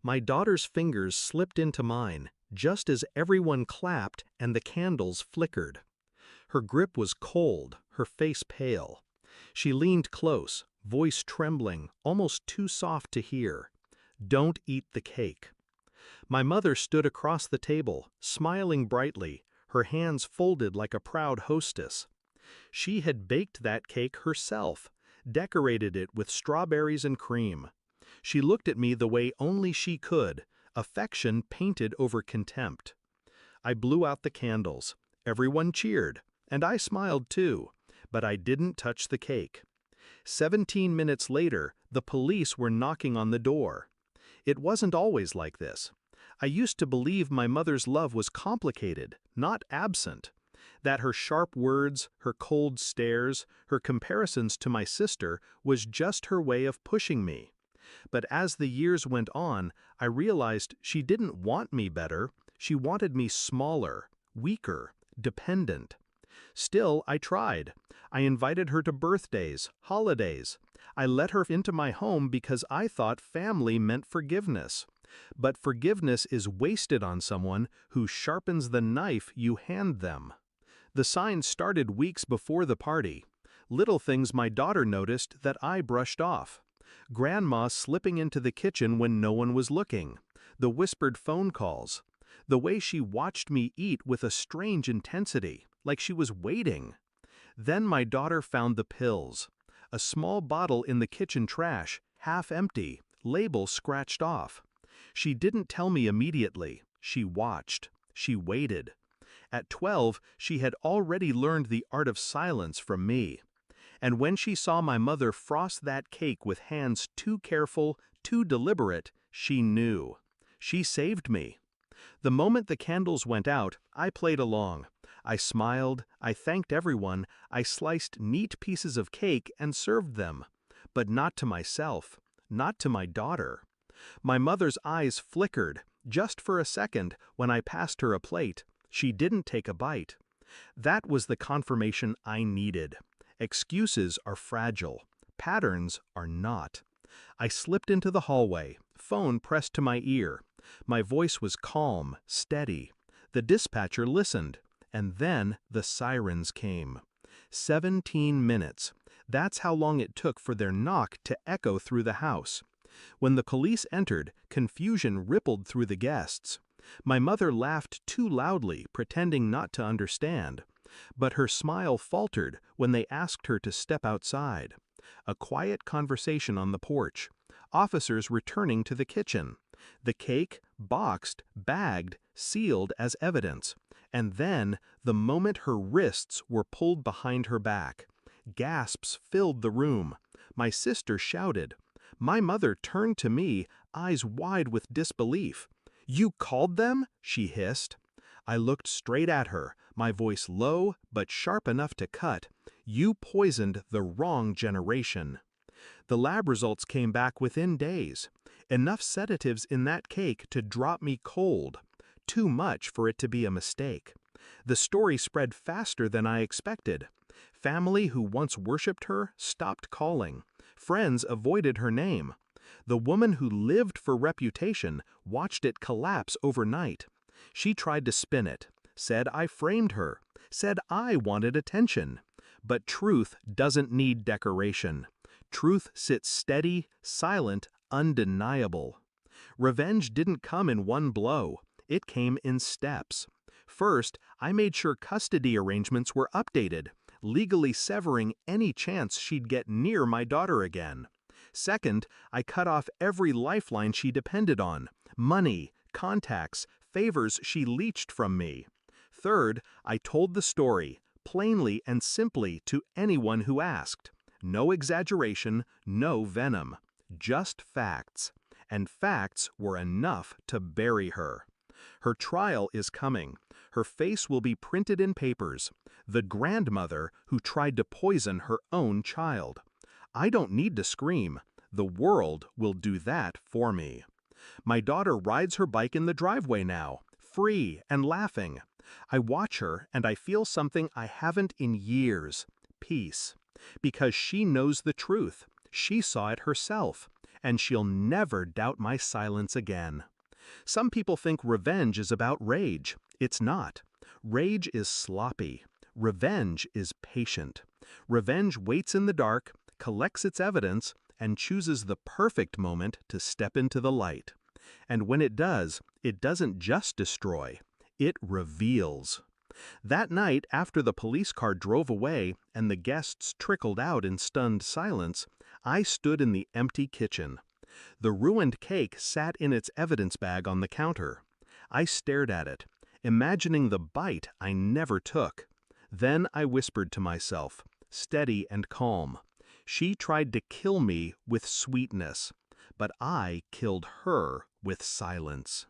My daughter's fingers slipped into mine, just as everyone clapped and the candles flickered. Her grip was cold, her face pale. She leaned close, voice trembling, almost too soft to hear. "Don't eat the cake." My mother stood across the table, smiling brightly, her hands folded like a proud hostess. She had baked that cake herself, decorated it with strawberries and cream. She looked at me the way only she could, affection painted over contempt. I blew out the candles. Everyone cheered, and I smiled too, but I didn't touch the cake. 17 minutes later, the police were knocking on the door. It wasn't always like this. I used to believe my mother's love was complicated, not absent. That her sharp words, her cold stares, her comparisons to my sister was just her way of pushing me. But as the years went on, I realized she didn't want me better, she wanted me smaller, weaker, dependent. Still, I tried. I invited her to birthdays, holidays. I let her into my home because I thought family meant forgiveness. But forgiveness is wasted on someone who sharpens the knife you hand them. The signs started weeks before the party. Little things my daughter noticed that I brushed off. Grandma slipping into the kitchen when no one was looking. The whispered phone calls. The way she watched me eat with a strange intensity, like she was waiting. Then my daughter found the pills. A small bottle in the kitchen trash, half empty, label scratched off. She didn't tell me immediately. She watched. She waited. At 12, she had already learned the art of silence from me. And when she saw my mother frost that cake with hands too careful, too deliberate, she knew. She saved me. The moment the candles went out, I played along. I smiled, I thanked everyone, I sliced neat pieces of cake and served them. But not to myself, not to my daughter. My mother's eyes flickered, just for a second, when I passed her a plate. She didn't take a bite. That was the confirmation I needed. Excuses are fragile. Patterns are not. I slipped into the hallway, phone pressed to my ear. My voice was calm, steady. The dispatcher listened, and then the sirens came. 17 minutes. That's how long it took for their knock to echo through the house. When the police entered, confusion rippled through the guests. My mother laughed too loudly, pretending not to understand. But her smile faltered when they asked her to step outside. A quiet conversation on the porch. Officers returning to the kitchen. The cake, boxed, bagged, sealed as evidence. And then, the moment her wrists were pulled behind her back. Gasps filled the room. My sister shouted. My mother turned to me, eyes wide with disbelief. "You called them?" she hissed. I looked straight at her, my voice low but sharp enough to cut. "You poisoned the wrong generation." The lab results came back within days. Enough sedatives in that cake to drop me cold. Too much for it to be a mistake. The story spread faster than I expected. Family who once worshipped her stopped calling. Friends avoided her name. The woman who lived for reputation watched it collapse overnight. She tried to spin it, said I framed her, said I wanted attention. But truth doesn't need decoration. Truth sits steady, silent, undeniable. Revenge didn't come in one blow. It came in steps. First, I made sure custody arrangements were updated, legally severing any chance she'd get near my daughter again. Second, I cut off every lifeline she depended on, money, contacts, favors she leached from me. Third, I told the story, plainly and simply to anyone who asked. No exaggeration, no venom, just facts. And facts were enough to bury her. Her trial is coming. Her face will be printed in papers. The grandmother who tried to poison her own child. I don't need to scream. The world will do that for me. My daughter rides her bike in the driveway now, free and laughing. I watch her and I feel something I haven't in years. Peace. Because she knows the truth. She saw it herself. and she'll never doubt my silence again. Some people think revenge is about rage. It's not. Rage is sloppy. Revenge is patient. Revenge waits in the dark, collects its evidence, and chooses the perfect moment to step into the light. And when it does, it doesn't just destroy, it reveals. That night, after the police car drove away and the guests trickled out in stunned silence, I stood in the empty kitchen. The ruined cake sat in its evidence bag on the counter. I stared at it, imagining the bite I never took. Then I whispered to myself, steady and calm, "She tried to kill me with sweetness, but I killed her with silence."